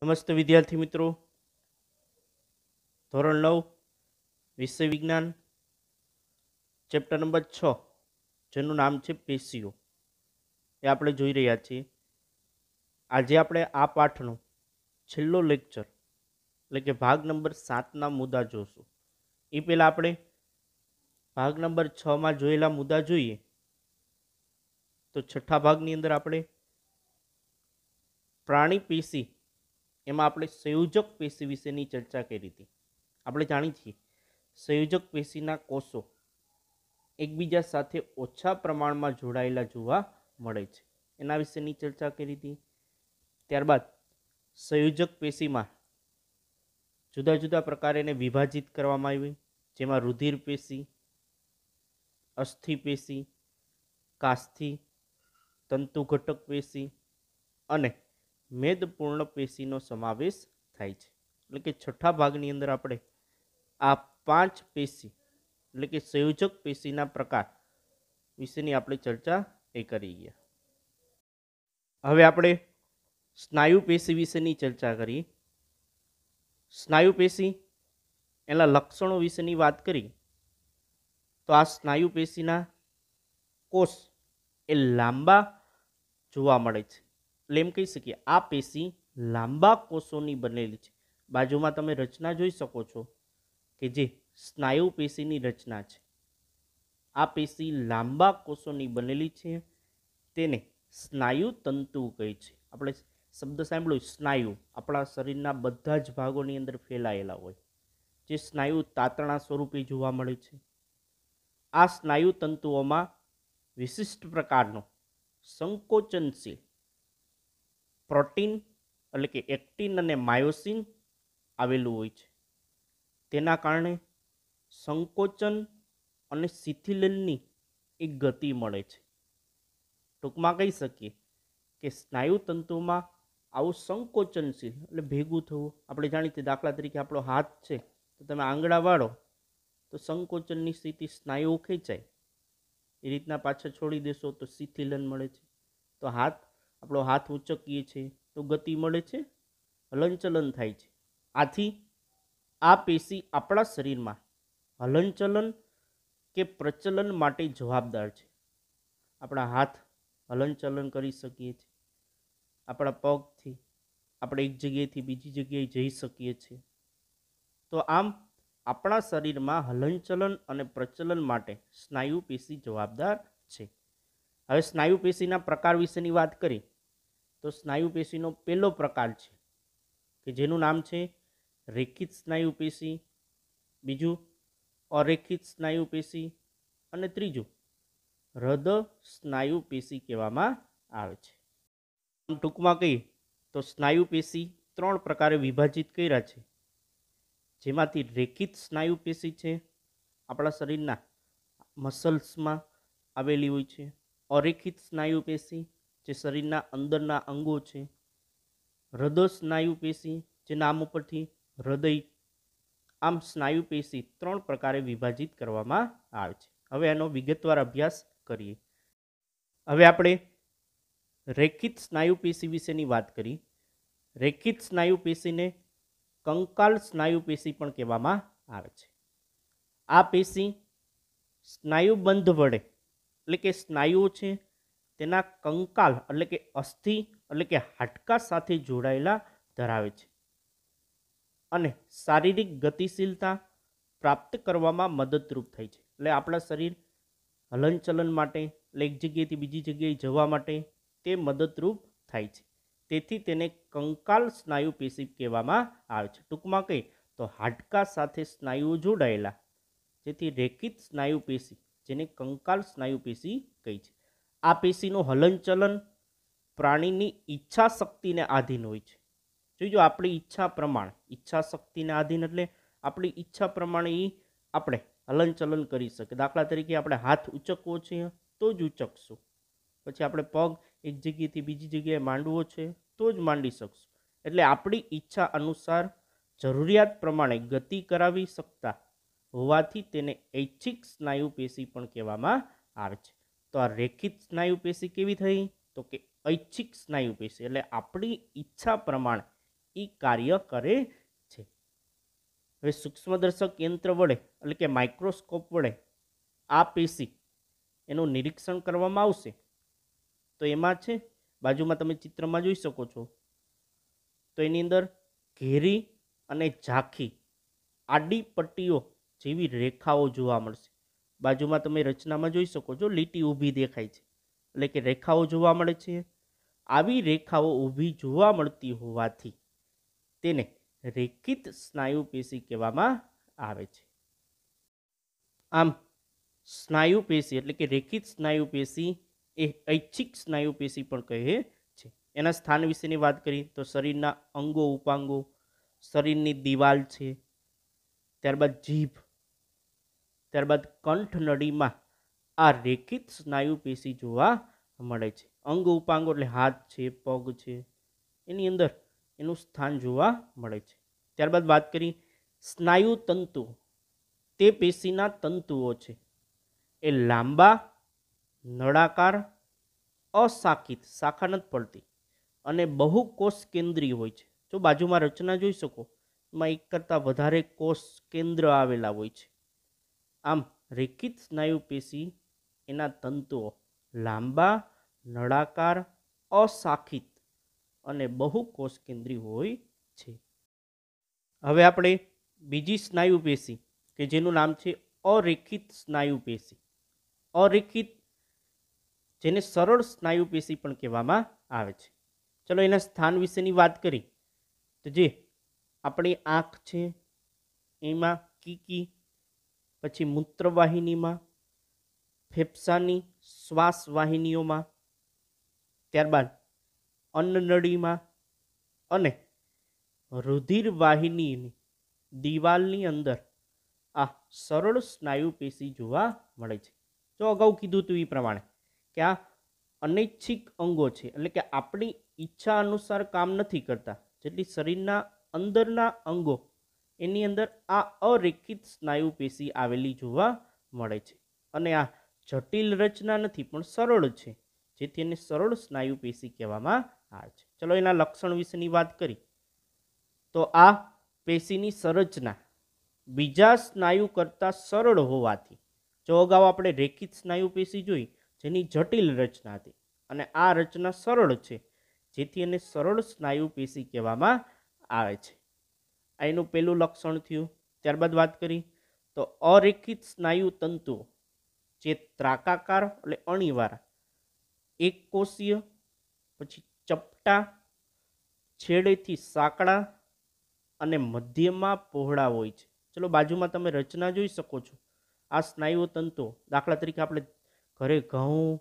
નમસ્તે વિદ્યાર્થી મિત્રો, ધોરણ 9 વિષય વિજ્ઞાન ચેપ્ટર નંબર 6 જેનું નામ છે પેશીઓ એ આપણે જોઈ રહ્યા છીએ. આજે આપણે આ પાઠનો છેલ્લો લેક્ચર એટલે કે ભાગ નંબર 7ના મુદ્દા જોશું. એ પહેલાં આપણે ભાગ નંબર 6માં જોયેલા મુદ્દા જોઈએ તો છઠ્ઠા ભાગની અંદર આપણે પ્રાણી પેશી એમાં આપણે સંયોજક પેશી વિશેની ચર્ચા કરી હતી. આપણે જાણીએ છીએ સંયોજક પેશીના કોષો એકબીજા સાથે ઓછા પ્રમાણમાં જોડાયેલા જોવા મળે છે, એના વિશેની ચર્ચા કરી હતી. ત્યારબાદ સંયોજક પેશીમાં જુદા જુદા પ્રકારે એને વિભાજિત કરવામાં આવી, જેમાં રુધિર પેશી, અસ્થિ પેશી, કાસ્થિ, તંતુ ઘટક પેશી અને મેદપૂર્ણ પેશીનો સમાવેશ થાય છે. એટલે કે છઠ્ઠા ભાગની અંદર આપણે આ 5 પેશી એટલે કે સંયોજક પેશીના પ્રકાર વિશેની આપણે ચર્ચા કરી ગયા. હવે આપણે સ્નાયુ પેશી વિશેની ચર્ચા કરીએ. સ્નાયુ પેશી એના લક્ષણો વિશેની વાત કરી તો આ સ્નાયુ પેશીના કોષ એ લાંબા જોવા મળે છે. એટલે એમ કહી શકીએ આ પેશી લાંબા કોષોની બનેલી છે. બાજુમાં તમે રચના જોઈ શકો છો કે જે સ્નાયુ પેશીની રચના છે. આ પેશી લાંબા કોષોની બનેલી છે, તેને સ્નાયુ તંતુ કહે છે. આપણે શબ્દ સાંભળ્યો સ્નાયુ, આપણા શરીરના બધા જ ભાગોની અંદર ફેલાયેલા હોય, જે સ્નાયુ તાતણા સ્વરૂપે જોવા મળે છે. આ સ્નાયુ તંતુઓમાં વિશિષ્ટ પ્રકારનો સંકોચનશીલ પ્રોટીન એટલે કે એક્ટિન અને માયોસિન આવેલું હોય છે. તેના કારણે સંકોચન અને શિથિલનની એક ગતિ મળે છે. ટૂંકમાં કહી શકીએ કે સ્નાયુ તંતુમાં આવું સંકોચનશીલ એટલે ભેગું થવું. આપણે જાણીએ દાખલા તરીકે આપણો હાથ છે તો તમે આંગળા વાળો તો સંકોચનની સ્થિતિ સ્નાયુઓ ખેંચાય, એ રીતના પાછા છોડી દેશો તો શિથિલન મળે છે. તો આપણો હાથ ઉંચકીએ છીએ તો ગતિ મળે છે, હલનચલન થાય છે. આથી આ પેશી આપણા શરીરમાં હલનચલન કે પ્રચલન માટે જવાબદાર છે. આપણા હાથ હલનચલન કરી શકીએ છીએ, આપણા પગથી આપણે એક જગ્યાએથી બીજી જગ્યાએ જઈ શકીએ છીએ. તો આમ આપણા શરીરમાં હલનચલન અને પ્રચલન માટે સ્નાયુ પેશી જવાબદાર છે. હવે સ્નાયુ પેશીના પ્રકાર વિશેની વાત કરી તો સ્નાયુ પેશીનો પહેલો પ્રકાર છે કે જેનું નામ છે રેખિત સ્નાયુ પેશી, બીજું અરેખિત સ્નાયુ પેશી અને ત્રીજું હૃદ સ્નાયુ પેશી કહેવામાં આવે છે. આમ ટૂંકમાં કહીએ તો સ્નાયુ પેશી 3 પ્રકારે વિભાજિત કર્યા છે, જેમાંથી રેખિત સ્નાયુ પેશી છે આપણા શરીરના મસલ્સમાં આવેલી હોય છે. અરેખિત સ્નાયુ પેશી જે શરીરના અંદરના અંગો છે. હૃદય સ્નાયુ પેશી જે નામ ઉપરથી હૃદય. આમ સ્નાયુ પેશી 3 પ્રકારે વિભાજિત કરવામાં આવે છે. હવે એનો વિગતવાર અભ્યાસ કરીએ. હવે આપણે રેખિત સ્નાયુ પેશી વિશેની વાત કરી. રેખિત સ્નાયુ પેશીને કંકાલ સ્નાયુ પેશી પણ કહેવામાં આવે છે. આ પેશી સ્નાયુબંધ વડે એટલે કે સ્નાયુઓ છે તેના કંકાલ એટલે કે અસ્થિ એટલે કે હાડકા સાથે જોડાયેલા ધરાવે છે અને શારીરિક ગતિશીલતા પ્રાપ્ત કરવામાં મદદરૂપ થાય છે. એટલે આપણા શરીર હલનચલન માટે એટલે એક જગ્યાએથી બીજી જગ્યાએ જવા માટે તે મદદરૂપ થાય છે. તેથી તેને કંકાલ સ્નાયુ પેશી કહેવામાં આવે છે. ટૂંકમાં કહીએ તો હાડકા સાથે સ્નાયુઓ જોડાયેલા, જેથી રેખિત સ્નાયુ પેશી જેને કંકાલ સ્નાયુ પેશી કહે છે. આ પેશીનું હલનચલન પ્રાણીની ઈચ્છા શક્તિને આધીન હોય છે. જોઈજો આપણી ઈચ્છા પ્રમાણે, ઈચ્છા શક્તિને આધીન એટલે આપણી ઈચ્છા પ્રમાણે આપણે હલનચલન કરી શકીએ. દાખલા તરીકે આપણે હાથ ઉંચકવો છે તો જ ઉંચકશું, પછી આપણે પગ એક જગ્યાએથી બીજી જગ્યાએ માંડવો છે તો જ માંડી શકશું. એટલે આપણી ઈચ્છા અનુસાર જરૂરિયાત પ્રમાણે ગતિ કરાવી શકતા હોવાથી તેને ઐચ્છિક સ્નાયુ પેશી પણ કહેવામાં આવે છે. તો આ રેખિત સ્નાયુ પેશી કેવી થઈ તો કે ઐચ્છિક સ્નાયુ પેશી એટલે આપણી ઈચ્છા પ્રમાણે એ કાર્ય કરે છે. હવે સૂક્ષ્મદર્શક યંત્ર વડે એટલે કે માઇક્રોસ્કોપ વડે આ પેશી એનું નિરીક્ષણ કરવામાં આવશે તો એમાં છે બાજુમાં તમે ચિત્રમાં જોઈ શકો છો તો એની અંદર ઘેરી અને ઝાંખી આડી પટ્ટીઓ જેવી રેખાઓ જોવા મળશે. બાજુમાં તમે રચનામાં જોઈ શકો છો લીટી ઊભી દેખાય છે એટલે કે રેખાઓ જોવા મળે છે. આવી રેખાઓ ઊભી જોવા મળતી હોવાથી તેને રેખિત સ્નાયુ પેશી કહેવામાં આવે છે. આમ સ્નાયુ પેશી એટલે કે રેખિત સ્નાયુ પેશી એ ઐચ્છિક સ્નાયુ પેશી પણ કહે છે. એના સ્થાન વિશેની વાત કરીએ તો શરીરના અંગો ઉપાંગો, શરીરની દિવાલ છે, ત્યારબાદ જીભ, ત્યારબાદ કંઠનળીમાં આ રેખિત સ્નાયુ પેશી જોવા મળે છે. અંગ ઉપાંગો એટલે હાથ છે, પગ છે, એની અંદર એનું સ્થાન જોવા મળે છે. ત્યારબાદ વાત કરી સ્નાયુ તંતુ, તે પેશીના તંતુઓ છે એ લાંબા, નળાકાર, અશાખિત, શાખા નથી પડતી અને બહુકોષ કેન્દ્રીય હોય છે. જો બાજુમાં રચના જોઈ શકો એમાં એક કરતાં વધારે કોષ કેન્દ્ર આવેલા હોય છે. આમ રેખિત સ્નાયુ પેશી એના તંતુઓ લાંબા, નળાકાર, અશાખિત અને બહુકોષ કેન્દ્રીય હોય છે. હવે આપણે બીજી સ્નાયુ પેશી કે જેનું નામ છે અરેખિત સ્નાયુ પેશી. અરેખિત જેને સરળ સ્નાયુ પેશી પણ કહેવામાં આવે છે. ચલો એના સ્થાન વિશેની વાત કરી તો જે આપણી આંખ છે એમાં કીકી, પછી મૂત્રવાહિનીમાં, ફેફસાની શ્વાસ વાહિનીઓમાં, ત્યારબાદ અન્નનળીમાં અને રુધિર વાહિનીની દિવાલની અંદર આ સરળ સ્નાયુ પેશી જોવા મળે છે. જો અગાઉ કીધું હતું એ પ્રમાણે કે આ અનૈચ્છિક અંગો છે એટલે કે આપણી ઈચ્છા અનુસાર કામ નથી કરતા, જેટલી શરીરના અંદરના અંગો એની અંદર આ અરેખિત સ્નાયુ પેશી આવેલી જોવા મળે છે અને આ જટિલ રચના નથી પણ સરળ છે, જેથી એને સરળ સ્નાયુ પેશી કહેવામાં આવે છે. ચલો એના લક્ષણ વિશેની વાત કરી તો આ પેશીની સંરચના બીજા સ્નાયુ કરતાં સરળ હોવાથી, જો અગાઉ આપણે રેખિત સ્નાયુ પેશી જોઈ જેની જટિલ રચના હતી અને આ રચના સરળ છે, જેથી એને સરળ સ્નાયુ પેશી કહેવામાં આવે છે. આ એનું પહેલું લક્ષણ થયું. ત્યારબાદ વાત કરી તો અરેખિત સ્નાયુ તંતુઓ જે ત્રાકાકાર એટલે અણીવાળા, એક કોષીય, પછી ચપટા, છેડેથી સાંકડા અને મધ્યમાં પહોળા હોય છે. ચલો બાજુમાં તમે રચના જોઈ શકો છો. આ સ્નાયુ તંતુઓ દાખલા તરીકે આપણે ઘરે ઘઉં,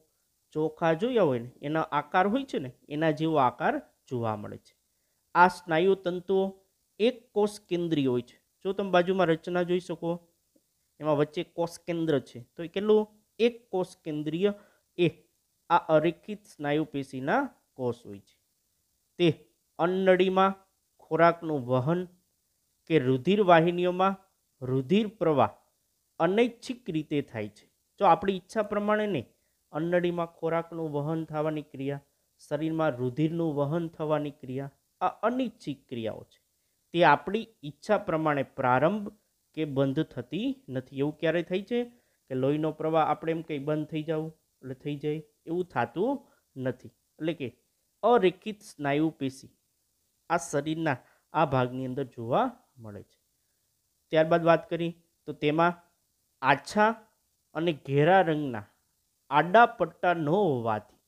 ચોખા જોયા હોય ને એના આકાર હોય છે ને એના જેવો આકાર જોવા મળે છે. આ સ્નાયુ તંતુઓ એક કોષ કેન્દ્રીય હોય છે. જો તમે બાજુમાં રચના જોઈ શકો એમાં વચ્ચે કોષ કેન્દ્ર છે તો એ કેટલું એક કોષ કેન્દ્રીય એ આ અરેખિત સ્નાયુ પેશીના કોષ હોય છે. તે અન્નનળીમાં ખોરાકનું વહન કે રુધિર વાહિનીઓમાં રુધિર પ્રવાહ અનૈચ્છિક રીતે થાય છે. જો આપણી ઈચ્છા પ્રમાણે નહીં, અન્નનળીમાં ખોરાકનું વહન થવાની ક્રિયા, શરીરમાં રુધિરનું વહન થવાની ક્રિયા, આ અનિચ્છિક ક્રિયાઓ છે. તે આપણી ઈચ્છા પ્રમાણે પ્રારંભ કે બંધ થતી નથી. એવું ક્યારે થાય છે કે લોહીનો પ્રવાહ આપણે એમ કંઈ બંધ થઈ જવું એટલે થઈ જાય, એવું થતું નથી. એટલે કે અરેખિત સ્નાયુ પેશી આ શરીરના આ ભાગની અંદર જોવા મળે છે. ત્યારબાદ વાત કરી તો તેમાં આછા અને ઘેરા રંગના આડા પટ્ટા ન હોવાથી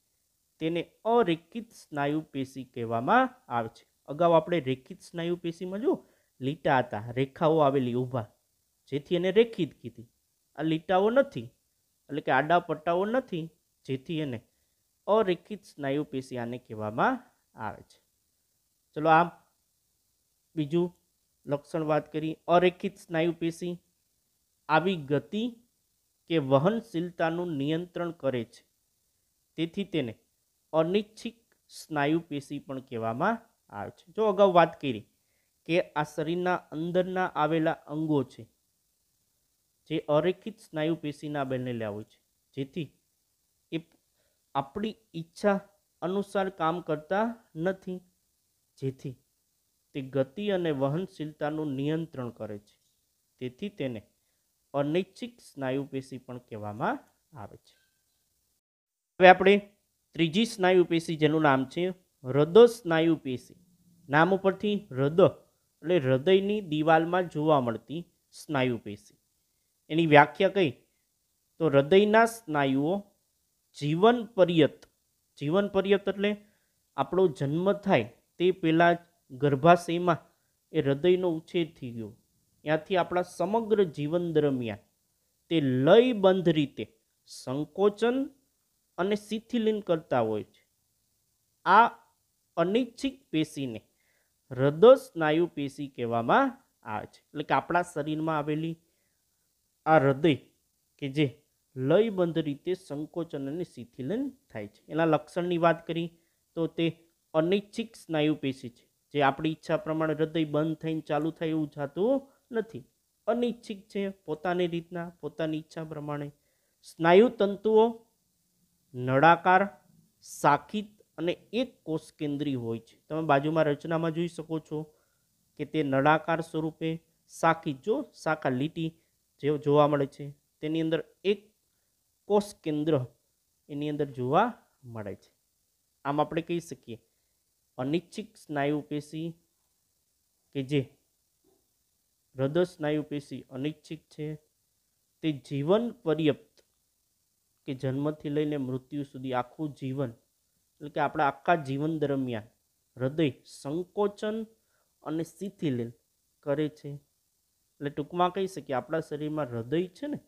તેને અરેખિત સ્નાયુ પેશી કહેવામાં આવે છે. અગાઉ આપણે રેખિત સ્નાયુ પેશીમાં જો લીટા હતા, રેખાઓ આવેલી ઊભા, જેથી એને રેખિત કીધી. આ લીટાઓ નથી એટલે કે આડા પટ્ટાઓ નથી, જેથી એને અરેખિત સ્નાયુ પેશી આને કહેવામાં આવે છે. ચલો આમ બીજું લક્ષણ વાત કરી અરેખિત સ્નાયુ પેશી આવી ગતિ કે વહનશીલતાનું નિયંત્રણ કરે છે, તેથી તેને અનિચ્છિક સ્નાયુ પેશી પણ કહેવામાં આવે છે. જો અગાઉ વાત કરી કે આ શરીરના અંદરના આવેલા અંગો છે જે અરેખિત સ્નાયુ પેશીના બનેલા હોય છે, જેથી એ આપણી ઈચ્છા અનુસાર કામ કરતા નથી, જેથી તે ગતિ અને વહનશીલતાનું નિયંત્રણ કરે છે, તેથી તેને અનૈચ્છિક સ્નાયુ પેશી પણ કહેવામાં આવે છે. હવે આપણે ત્રીજી સ્નાયુ પેશી જેનું નામ છે હૃદય સ્નાયુ પેશી. નામ ઉપરથી હૃદય એટલે હૃદયની દિવાલમાં જોવા મળતી સ્નાયુ પેશી. એની વ્યાખ્યા કઈ? તો હૃદયના સ્નાયુઓ જીવન પર્યત એટલે આપણો જન્મ થાય તે પહેલાં જ ગર્ભાશયમાં એ હૃદયનો ઉછેર થઈ ગયો, ત્યાંથી આપણા સમગ્ર જીવન દરમિયાન તે લયબંધ રીતે સંકોચન અને શિથિલીન કરતા હોય છે. આ અનૈચ્છિક પેશીને હૃદય સ્નાયુ પેશી કહેવામાં આવે છે. એટલે કે આપણા શરીરમાં આવેલી આ હૃદય કે જે લયબંધ રીતે સંકોચન અને શિથિલન થાય છે. એના લક્ષણની વાત કરી તો તે અનૈચ્છિક સ્નાયુ પેશી છે, જે આપણી ઈચ્છા પ્રમાણે હૃદય બંધ થઈને ચાલુ થાય એવું જાતું નથી. અનૈચ્છિક છે, પોતાની રીતના પોતાની ઈચ્છા પ્રમાણે. સ્નાયુ તંતુઓ નળાકાર, શાખિત અને એક કોષ કેન્દ્રી હોય છે. તમે બાજુમાં રચનામાં જોઈ શકો છો કે તે નળાકાર સ્વરૂપે, શાખિત જો શાખા લીટી જે જોવા મળે છે, તેની અંદર એક કોષ કેન્દ્ર એની અંદર જોવા મળે છે. આમ આપણે કહી શકીએ અનૈચ્છિક સ્નાયુ પેશી કે જે હૃદય સ્નાયુ પેશી અનૈચ્છિક છે, તે જીવન પર્યપ્ત કે જન્મથી લઈને મૃત્યુ સુધી આખું જીવન એટલે કે આપણા આખા જીવન દરમિયાન હૃદય સંકોચન અને શિથિલીન કરે છે. એટલે ટૂંકમાં કહી શકીએ આપણા શરીરમાં હૃદય છે ને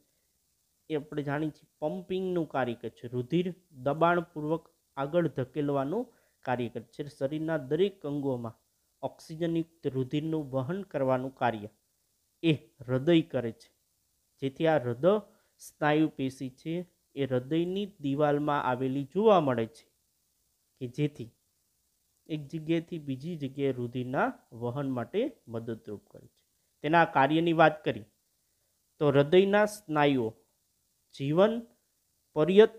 એ આપણે જાણીએ છીએ પમ્પિંગનું કાર્ય કરે છે, રુધિર દબાણપૂર્વક આગળ ધકેલવાનું કાર્ય કરે છે. શરીરના દરેક અંગોમાં ઓક્સિજનયુક્ત રુધિરનું વહન કરવાનું કાર્ય એ હૃદય કરે છે. જેથી આ હૃદય સ્નાયુ પેશી છે એ હૃદયની દિવાલમાં આવેલી જોવા મળે છે, કે જેથી એક જગ્યાએથી બીજી જગ્યાએ રુધિરના વહન માટે મદદરૂપ કરે છે. તેના કાર્યની વાત કરી તો હૃદયના સ્નાયુઓ જીવન પર્યત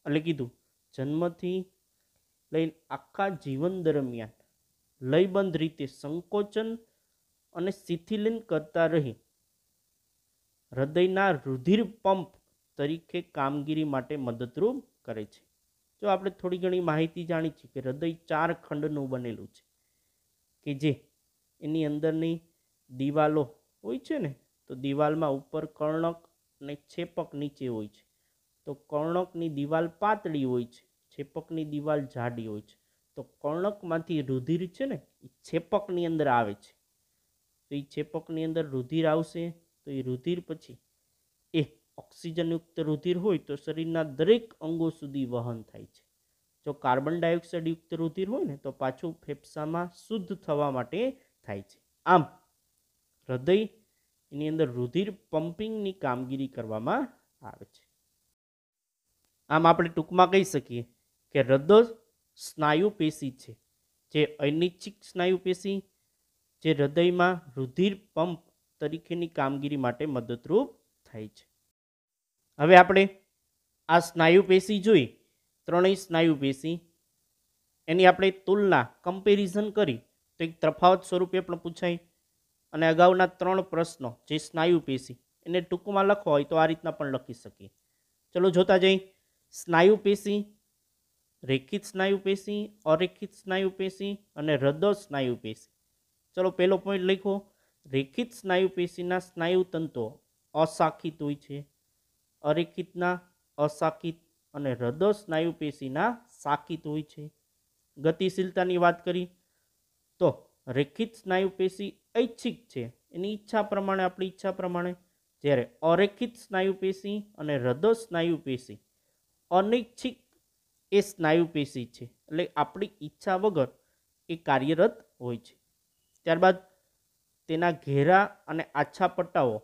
એટલે કીધું જન્મથી લઈને આખા જીવન દરમિયાન લયબંધ રીતે સંકોચન અને શિથિલીન કરતા રહી હૃદયના રુધિર પંપ તરીકે કામગીરી માટે મદદરૂપ કરે છે. જો આપણે થોડી ઘણી માહિતી જાણી છીએ કે હૃદય 4 ખંડનું બનેલું છે, કે જે એની અંદરની દિવાલો હોય છે ને, તો દિવાલમાં ઉપર કર્ણક અને છેપક નીચે હોય છે. તો કર્ણકની દિવાલ પાતળી હોય છે, છેપકની દિવાલ જાડી હોય છે. તો કર્ણકમાંથી રુધિર છે ને એ છેપકની અંદર આવે છે. તો એ છેપકની અંદર રુધિર આવશે, તો એ રુધિર પછી એ ઓક્સિજનયુક્ત રુધિર હોય તો શરીરના દરેક અંગો સુધી વહન થાય છે. જો કાર્બન ડાયોક્સાઇડ યુક્ત રુધિર હોય ને તો પાછું ફેફસામાં શુદ્ધ થવા માટે થાય છે. આમ હૃદય એની અંદર રુધિર પમ્પિંગની કામગીરી કરવામાં આવે છે. આમ આપણે ટૂંકમાં કહી શકીએ કે હૃદય સ્નાયુ પેશી છે જે અનૈચ્છિક સ્નાયુ પેશી, જે હૃદયમાં રુધિર પંપ તરીકેની કામગીરી માટે મદદરૂપ થાય છે. હવે આપણે આ સ્નાયુ પેશી જોઈ, ત્રણેય સ્નાયુ પેશી, એની આપણે તુલના કમ્પેરિઝન કરી તો એક તફાવત સ્વરૂપે પણ પૂછાય. અને અગાઉના 3 પ્રશ્નો જે સ્નાયુ પેશી એને ટૂંકમાં લખવા હોય તો આ રીતના પણ લખી શકીએ. ચલો જોતા જઈ. સ્નાયુ પેશી, રેખિત સ્નાયુ પેશી, અરેખિત સ્નાયુ પેશી અને હૃદય સ્નાયુ પેશી. ચલો પહેલો પોઈન્ટ લખો. રેખિત સ્નાયુ પેશીના સ્નાયુ તંતુઓ અશાખિત હોય છે, અરેખિતના અશાખિત અને હૃદય સ્નાયુ પેશીના શાખિત હોય છે. ગતિશીલતાની વાત કરી તો રેખિત સ્નાયુ પેશી ઐચ્છિક છે, એની ઈચ્છા પ્રમાણે, આપણી ઈચ્છા પ્રમાણે, જ્યારે અરેખિત સ્નાયુ પેશી અને હૃદય સ્નાયુ પેશી અનૈચ્છિક એ સ્નાયુ પેશી છે, એટલે આપણી ઈચ્છા વગર એ કાર્યરત હોય છે. ત્યારબાદ તેના ઘેરા અને આછા પટ્ટાઓ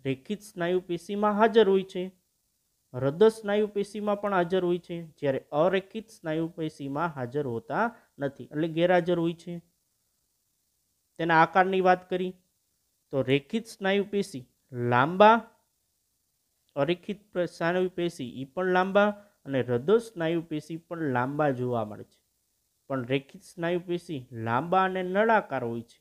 રેખિત સ્નાયુ પેશીમાં હાજર હોય છે, હૃદય સ્નાયુ પેશીમાં પણ હાજર હોય છે, જ્યારે અરેખિત સ્નાયુ પેશીમાં હાજર હોતા નથી, એટલે ગેરહાજર હોય છે. તેના આકારની વાત કરી તો રેખિત સ્નાયુ પેશી લાંબા, અરેખિત સ્નાયુ પેશી એ પણ લાંબા અને હૃદય સ્નાયુ પેશી પણ લાંબા જોવા મળે છે. પણ રેખિત સ્નાયુ પેશી લાંબા અને નળાકાર હોય છે.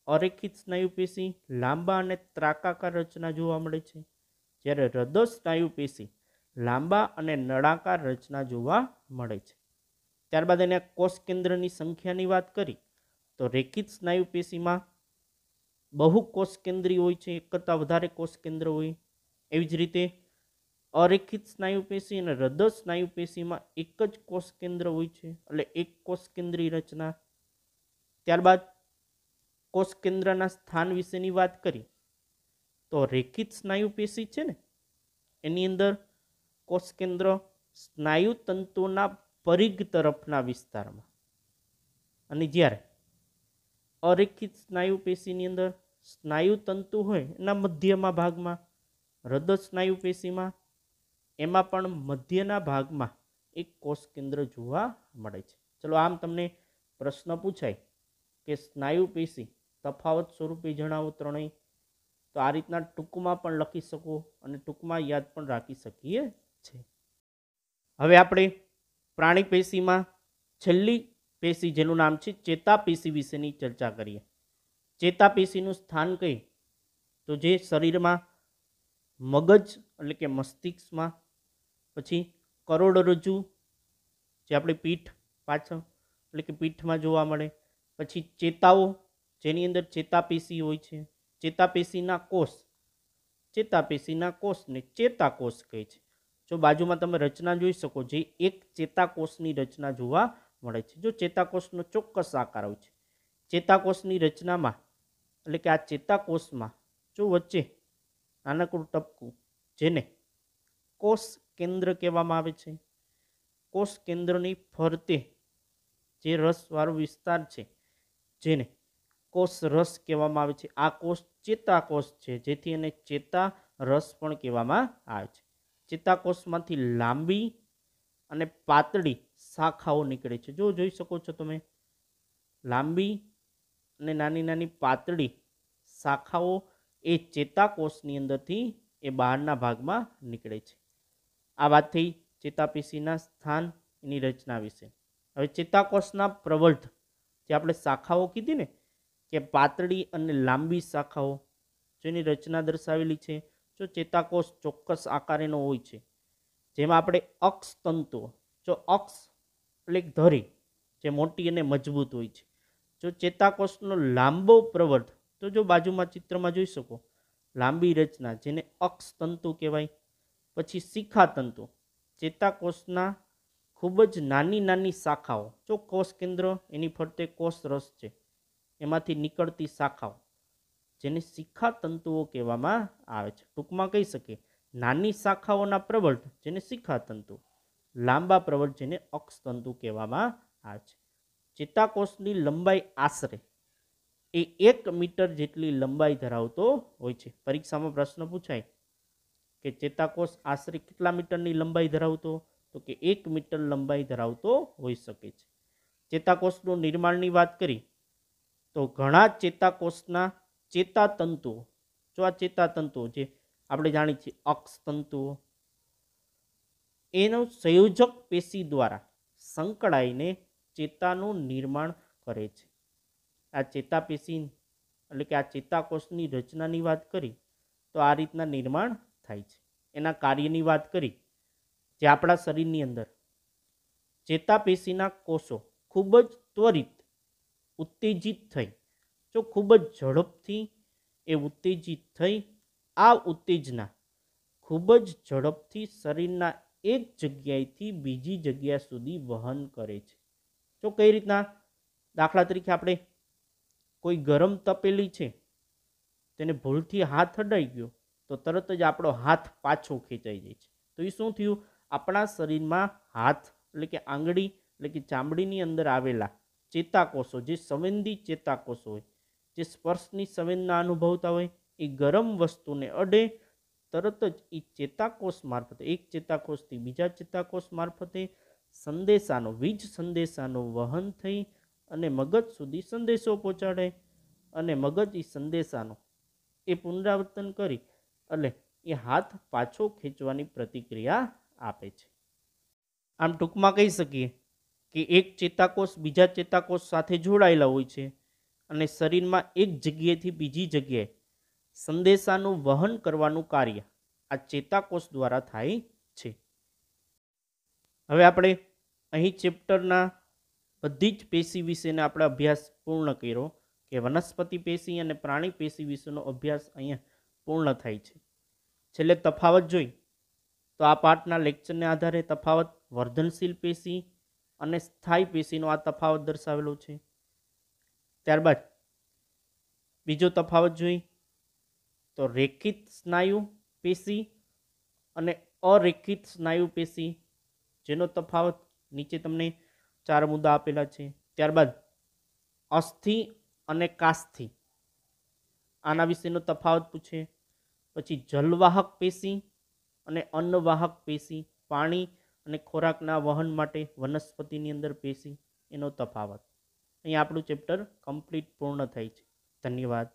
અરેખિત સ્નાયુ પેશી લાંબા અને ત્રાકાકાર રચના જોવા મળે છે, જ્યારે હૃદય સ્નાયુ પેશી લાંબા અને નળાકાર રચના જોવા મળે છે. ત્યારબાદ એને કોષ કેન્દ્રની સંખ્યાની વાત કરી તો રેખિત સ્નાયુ પેશીમાં બહુ કોષ કેન્દ્રી હોય છે, એક કરતાં વધારે કોષ કેન્દ્ર હોય. એવી જ રીતે અરેખિત સ્નાયુ પેશી અને હૃદય સ્નાયુ પેશીમાં એક જ કોષ કેન્દ્ર હોય છે, એટલે એક કોષ કેન્દ્રી રચના. ત્યારબાદ કોષ કેન્દ્રના સ્થાન વિશેની વાત કરી તો રેખિત સ્નાયુ પેશી છે ને એની અંદર કોષ કેન્દ્ર સ્નાયુ તંતુના પરિઘ તરફના વિસ્તારમાં, અને જ્યારે અરેખિત સ્નાયુ પેશીની અંદર સ્નાયુ તંતુ હોય એના મધ્યમાં ભાગમાં, હૃદય સ્નાયુ પેશીમાં એમાં પણ મધ્યના ભાગમાં એક કોષ કેન્દ્ર જોવા મળે છે. ચલો આમ તમને પ્રશ્ન પૂછાય કે સ્નાયુ પેશી તફાવત સ્વરૂપે જણાવો ત્રણેય, તો આ રીતના ટૂંકમાં પણ લખી શકો અને ટૂંકમાં યાદ પણ રાખી શકીએ છીએ. હવે આપણે પ્રાણી પેશીમાં છેલ્લી પેશી જેનું નામ છે ચેતાપેશી વિશેની ચર્ચા કરીએ. ચેતાપેશીનું સ્થાન કઈ તો જે શરીરમાં મગજ એટલે કે મસ્તિષ્કમાં, પછી કરોડરજ્જુ જે આપણી પીઠ પાછળ એટલે કે પીઠમાં જોવા મળે, પછી ચેતાઓ જેની અંદર ચેતાપેશી હોય છે, ચેતાપેશીના કોષને ચેતાકોષ કહે છે. જો બાજુમાં તમે રચના જોઈ શકો, જે એક ચેતાકોષની રચના જોવા મળે છે. જો ચેતાકોષનો ચોક્કસ આકાર હોય છે, ચેતાકોષની રચનામાં એટલે કે આ ચેતાકોષમાં જો વચ્ચે નાનકડું ટપકું જેને કોષ કેન્દ્ર કહેવામાં આવે છે, કોષ કેન્દ્રની ફરતે જે રસવાળો વિસ્તાર છે જેને કોષ રસ કહેવામાં આવે છે, આ કોષ ચેતાકોષ છે, જેથી એને ચેતા રસ પણ કહેવામાં આવે છે. ચેતાકોષમાંથી લાંબી અને પાતળી શાખાઓ નીકળે છે. જો જોઈ શકો છો તમે, લાંબી અને નાની નાની પાતળી શાખાઓ એ ચેતાકોષની અંદરથી એ બહારના ભાગમાં નીકળે છે. આ વાત થઈ ચેતાપેશીના સ્થાન, એની રચના વિશે. હવે ચેતાકોષના પ્રવર્ધ જે આપણે શાખાઓ કીધી ને કે પાતળી અને લાંબી શાખાઓ જેની રચના દર્શાવેલી છે. જો ચેતાકોષ ચોક્કસ આકારેનો હોય છે, જેમાં આપણે અક્ષ તંતુઓ, જો અક્ષ એટલે ધરી જે મોટી અને મજબૂત હોય છે. જો ચેતાકોષનો લાંબો પ્રવર્ધ, તો જો બાજુમાં ચિત્રમાં જોઈ શકો, લાંબી રચના જેને અક્ષ તંતુ કહેવાય. પછી શિખા તંતુ, ચેતાકોષના ખૂબ જ નાની નાની શાખાઓ, જો કોષ કેન્દ્ર એની ફરતે કોષ રસ છે, એમાંથી નીકળતી શાખાઓ જેને શિખા તંતુઓ કહેવામાં આવે છે. ટૂંકમાં કહી શકીએ નાની શાખાઓના પ્રવર્ધ જેને શિખા તંતુ, લાંબા પ્રવર્ધ જેને અક્ષ તંતુ કહેવામાં આવે છે. ચેતાકોષની લંબાઈ આશરે એ 1 મીટર જેટલી લંબાઈ ધરાવતો હોય છે. પરીક્ષામાં પ્રશ્ન પૂછાય કે ચેતાકોષ આશરે કેટલા મીટરની લંબાઈ ધરાવતો, તો કે 1 મીટર લંબાઈ ધરાવતો હોઈ શકે છે. ચેતાકોષનું નિર્માણની વાત કરી તો ઘણા ચેતાકોષના ચેતાતંતુઓ, જો આ ચેતાતંતુઓ જે આપણે જાણીએ છીએ અક્ષ તંતુઓ, એનો સંયોજક પેશી દ્વારા સંકળાઈને ચેતાનું નિર્માણ કરે છે. આ ચેતાપેશી એટલે કે આ ચેતાકોષની રચનાની વાત કરી તો આ રીતના નિર્માણ થાય છે. એના કાર્યની વાત કરી, જે આપણા શરીરની અંદર ચેતાપેશીના કોષો ખૂબ જ ત્વરિત ઉત્તેજિત થઈ, જો ખૂબ જ ઝડપથી એ ઉત્તેજિત થઈ, આ ઉત્તેજના ખૂબ જ ઝડપથી શરીરના એક જગ્યાએથી બીજી જગ્યા સુધી વહન કરે છે. જો કઈ રીતના, દાખલા તરીકે આપણે કોઈ ગરમ તપેલી છે, તેને ભૂલથી હાથ અડાઈ ગયો તો તરત જ આપણો હાથ પાછો ખેંચાઈ જાય છે. તો એ શું થયું, આપણા શરીરમાં હાથ એટલે કે આંગળી એટલે કે ચામડીની અંદર આવેલા ચેતાકોષો, જે સંવેદી ચેતાકોષો હોય, જે સ્પર્શની સંવેદના અનુભવતા હોય, એ ગરમ વસ્તુને અડે તરત જ એ ચેતાકોષ મારફતે, એક ચેતાકોષથી બીજા ચેતાકોષ મારફતે સંદેશાનો, વીજ સંદેશાનું વહન થઈ અને મગજ સુધી સંદેશો પહોંચાડે, અને મગજ એ સંદેશાનો એ પુનરાવર્તન કરી એટલે એ હાથ પાછો ખેંચવાની પ્રતિક્રિયા આપે છે. આમ ટૂંકમાં કહી શકીએ કે એક ચેતાકોષ બીજા ચેતાકોષ સાથે જોડાયેલા હોય છે અને શરીરમાં એક જગ્યાએથી બીજી જગ્યાએ સંદેશાનું વહન કરવાનું કાર્ય આ ચેતાકોષ દ્વારા થાય છે. હવે આપણે અહીં ચેપ્ટરના બધી જ પેશી વિશેનો આપણે અભ્યાસ પૂર્ણ કર્યો કે વનસ્પતિ પેશી અને પ્રાણી પેશી વિશેનો અભ્યાસ અહીંયા પૂર્ણ થાય છે. છેલ્લે તફાવત જોઈ તો આ પાઠના લેક્ચરને આધારે તફાવત વર્ધનશીલ પેશી અને સ્થાયી પેશીનો આ તફાવત દર્શાવેલો છે. ત્યારબાદ બીજો તફાવત જોઈ તો રેખિત સ્નાયુ પેશી અને અરેખિત સ્નાયુ પેશી, જેનો તફાવત નીચે તમને 4 મુદ્દા આપેલા છે. ત્યારબાદ અસ્થિ અને કાસ્થિ, આના વિશેનો તફાવત પૂછે. પછી જલવાહક પેશી અને અન્નવાહક પેશી, પાણી અને ખોરાકના વહન માટે વનસ્પતિની અંદર પેશી, એનો તફાવત. અહીં આપણું ચેપ્ટર કમ્પ્લીટ પૂર્ણ થાય છે. ધન્યવાદ.